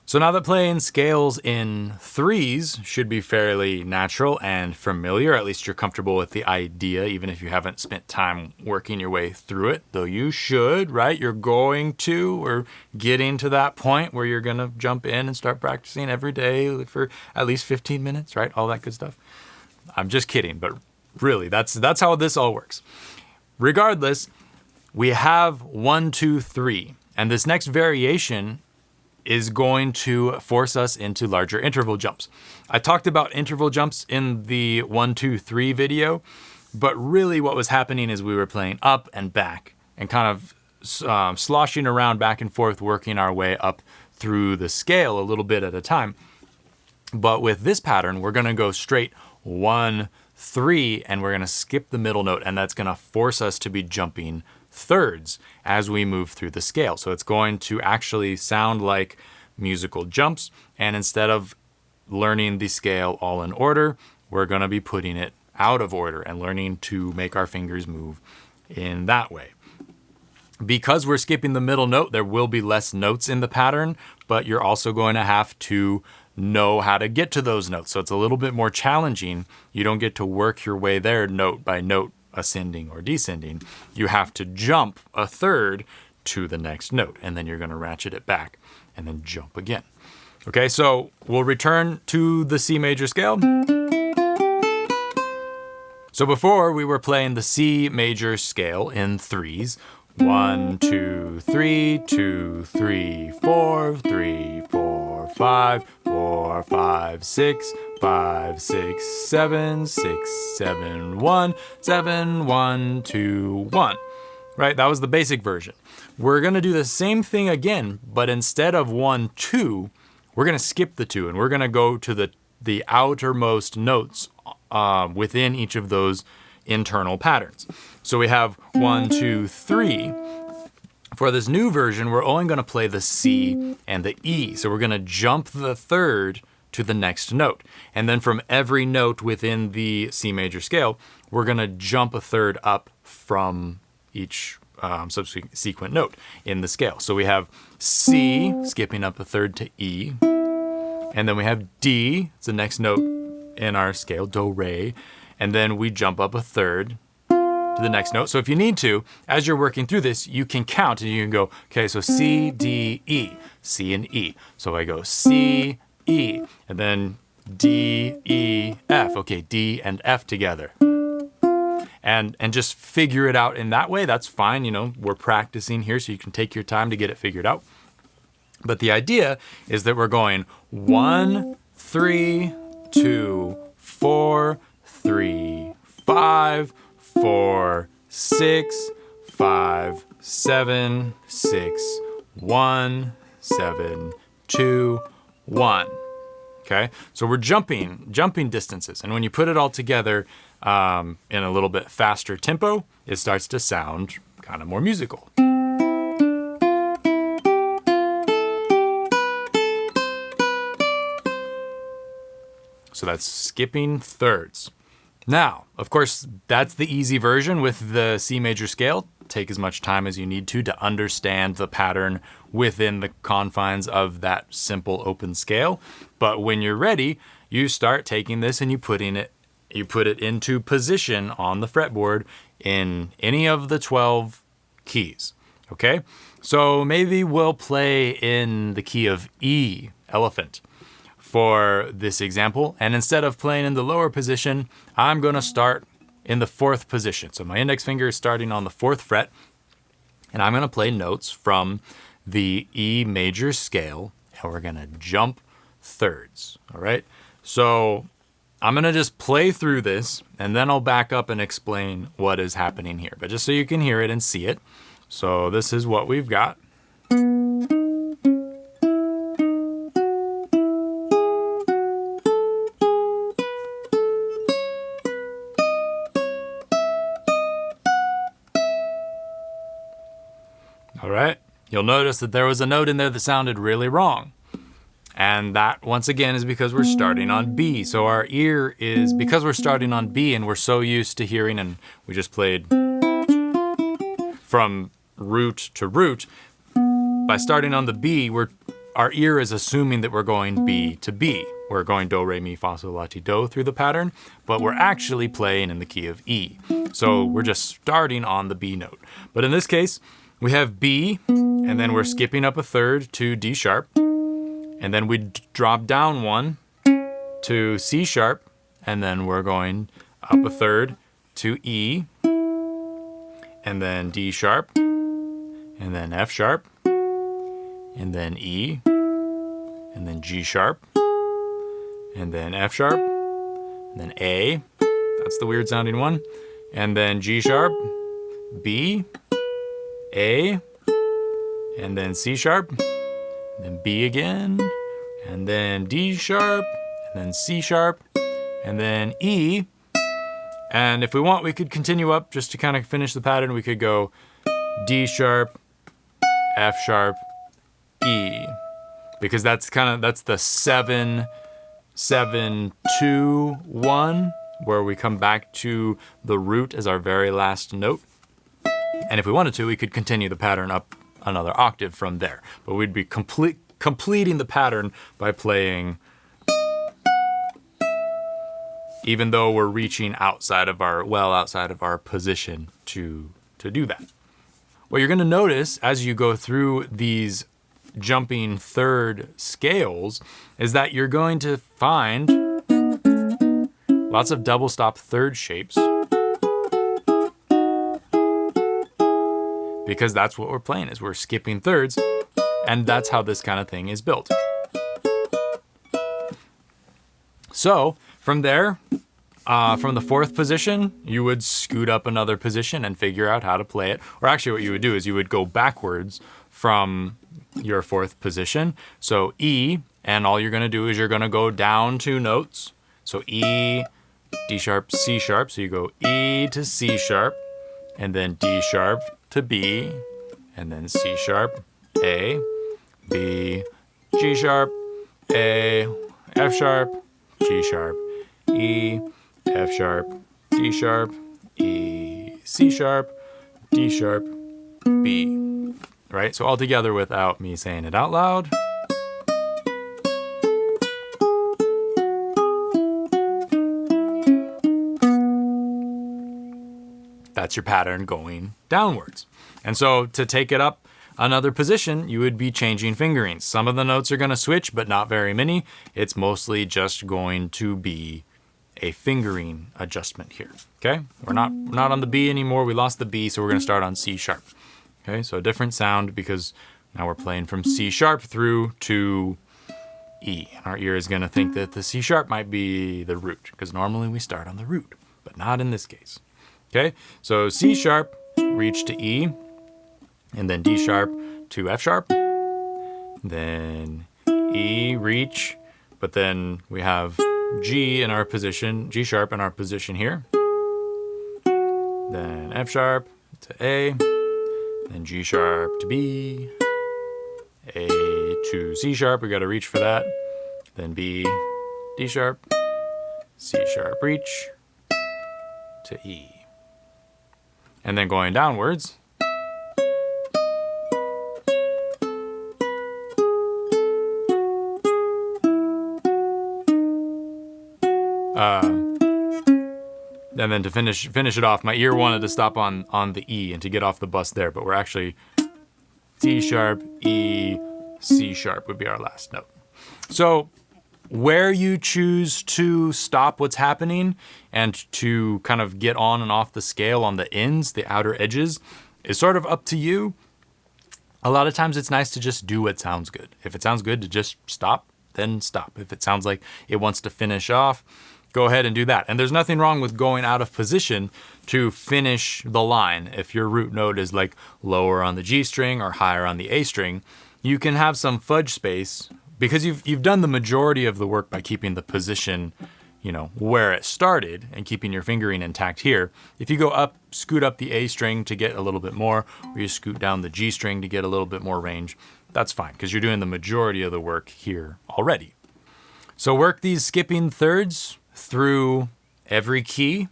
So now that playing scales in threes should be fairly natural and familiar, at least you're comfortable with the idea, even if you haven't spent time working your way through it, though you should, right? You're going to, or getting to that point where you're gonna jump in and start practicing every day for at least 15 minutes, right? All that good stuff. I'm just kidding, but really, that's how this all works. Regardless, we have 1, 2, 3, and this next variation is going to force us into larger interval jumps. I talked about interval jumps in the 1, 2, 3 video, but really what was happening is we were playing up and back and kind of sloshing around back and forth, working our way up through the scale a little bit at a time. But with this pattern, we're gonna go straight 1, 3, and we're gonna skip the middle note, and that's gonna force us to be jumping thirds as we move through the scale. So it's going to actually sound like musical jumps, and instead of learning the scale all in order, we're going to be putting it out of order and learning to make our fingers move in that way. Because we're skipping the middle note, there will be less notes in the pattern, but you're also going to have to know how to get to those notes. So it's a little bit more challenging. You don't get to work your way there note by note, ascending or descending. You have to jump a third to the next note, and then you're going to ratchet it back and then jump again. Okay, so we'll return to the C major scale. So before we were playing the C major scale in threes. 1, 2, 3, 2, 3, 4, 3, 4, 5, 4, 5, 6, 5, 6, 7, 6, 7, 1, 7, 1, 2, 1. Right, that was the basic version. We're gonna do the same thing again, but instead of 1, 2, we're gonna skip the 2, and we're gonna go to the outermost notes within each of those internal patterns. So we have 1, 2, 3. For this new version, we're only gonna play the C and the E. So we're gonna jump the third to the next note. And then from every note within the C major scale, we're gonna jump a third up from each subsequent note in the scale. So we have C, skipping up a third to E. And then we have D, it's the next note in our scale, do, re. And then we jump up a third to the next note. So if you need to, as you're working through this, you can count and you can go, okay, so C, D, E, C and E. So I go C, E, and then D, E, F. Okay, D and F together. And just figure it out in that way. That's fine, you know, we're practicing here, so you can take your time to get it figured out. But the idea is that we're going 1, 3, 2, 4, 3, 5, 4, 6, 5, 7, 6, 1, 7, 2, 1. Okay, so we're jumping distances, and when you put it all together in a little bit faster tempo, it starts to sound kind of more musical. So that's skipping thirds. Now, of course, that's the easy version with the C major scale. Take as much time as you need to understand the pattern within the confines of that simple open scale. But when you're ready, you start taking this and you put it into position on the fretboard in any of the 12 keys. Okay? So maybe we'll play in the key of E, elephant, for this example. And instead of playing in the lower position, I'm gonna start in the 4th position. So my index finger is starting on the 4th fret, and I'm gonna play notes from the E major scale, and we're gonna jump thirds, all right? So I'm gonna just play through this, and then I'll back up and explain what is happening here, but just so you can hear it and see it. So this is what we've got. All right, you'll notice that there was a note in there that sounded really wrong. And that, once again, is because we're starting on B. So our ear is, because we're starting on B and we're so used to hearing, and we just played from root to root, by starting on the B, we're our ear is assuming that we're going B to B. We're going do, re, mi, fa, sol, la, ti, do through the pattern, but we're actually playing in the key of E. So we're just starting on the B note. But in this case, we have B, and then we're skipping up a third to D sharp, and then we drop down one to C sharp, and then we're going up a third to E, and then D sharp, and then F sharp, and then E, and then G sharp, and then F sharp, and then A, that's the weird sounding one, and then G sharp, B, A, and then C sharp, and then B again, and then D sharp, and then C sharp, and then E. And if we want, we could continue up just to kind of finish the pattern. We could go D sharp, F sharp, E, because that's the 7, 7, 2, 1, where we come back to the root as our very last note. And if we wanted to, we could continue the pattern up another octave from there. But we'd be completing the pattern by playing, even though we're reaching outside of our position to do that. What you're going to notice as you go through these jumping third scales is that you're going to find lots of double stop third shapes, because that's what we're playing, is we're skipping thirds, and that's how this kind of thing is built. So from there, from the fourth position, you would scoot up another position and figure out how to play it. Or actually what you would do is you would go backwards from your fourth position. So E, and all you're gonna do is you're gonna go down 2 notes. So E, D sharp, C sharp. So you go E to C sharp, and then D sharp to B, and then C sharp, A, B, G sharp, A, F sharp, G sharp, E, F sharp, D sharp, E, C sharp, D sharp, B. Right? So all together without me saying it out loud. That's your pattern going downwards. And so to take it up another position, you would be changing fingerings. Some of the notes are going to switch, but not very many. It's mostly just going to be a fingering adjustment here. Okay? We're not on the B anymore. We lost the B, so we're going to start on C sharp. Okay? So a different sound, because now we're playing from C sharp through to E. And our ear is going to think that the C sharp might be the root, because normally we start on the root, but not in this case. Okay? So C sharp, reach to E, and then D sharp to F sharp, then E, reach, but then we have G in our position, G sharp in our position here, then F sharp to A, then G sharp to B, A to C sharp, we gotta reach for that, then B, D sharp, C sharp, reach, to E. And then going downwards, and then to finish it off, my ear wanted to stop on the E and to get off the bus there, but we're actually D sharp, E, C sharp would be our last note. So where you choose to stop what's happening and to kind of get on and off the scale on the ends, the outer edges, is sort of up to you. A lot of times it's nice to just do what sounds good. If it sounds good to just stop, then stop. If it sounds like it wants to finish off, go ahead and do that. And there's nothing wrong with going out of position to finish the line. If your root note is like lower on the G string or higher on the A string, you can have some fudge space, because you've done the majority of the work by keeping the position, where it started and keeping your fingering intact here. If you go up, scoot up the A string to get a little bit more, or you scoot down the G string to get a little bit more range, that's fine, because you're doing the majority of the work here already. So work these skipping thirds through every key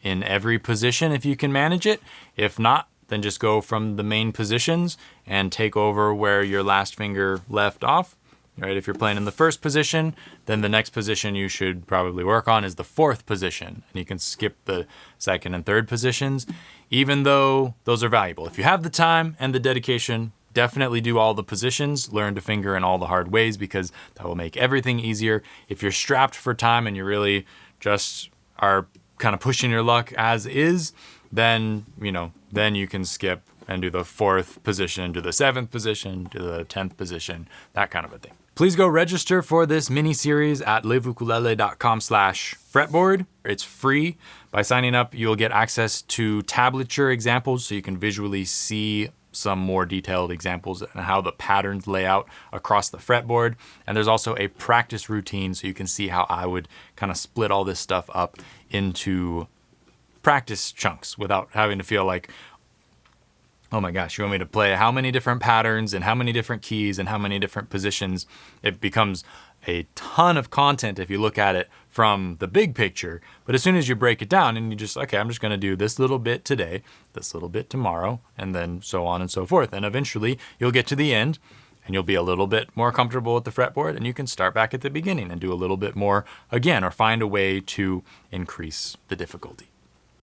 in every position if you can manage it. If not, then just go from the main positions and take over where your last finger left off. right? If you're playing in the first position, then the next position you should probably work on is the fourth position. And you can skip the second and third positions, even though those are valuable. If you have the time and the dedication, definitely do all the positions, learn to finger in all the hard ways, because that will make everything easier. If you're strapped for time and you really just are kind of pushing your luck as is, then, then you can skip and do the fourth position, do the seventh position, do the 10th position, that kind of a thing. Please go register for this mini series at liveukulele.com/fretboard. It's free. By signing up, you'll get access to tablature examples so you can visually see some more detailed examples and how the patterns lay out across the fretboard. And there's also a practice routine so you can see how I would kind of split all this stuff up into practice chunks without having to feel like, oh my gosh, you want me to play how many different patterns and how many different keys and how many different positions? It becomes a ton of content if you look at it from the big picture. But as soon as you break it down and you just, okay, I'm just going to do this little bit today, this little bit tomorrow, and then so on and so forth. And eventually you'll get to the end and you'll be a little bit more comfortable with the fretboard, and you can start back at the beginning and do a little bit more again, or find a way to increase the difficulty.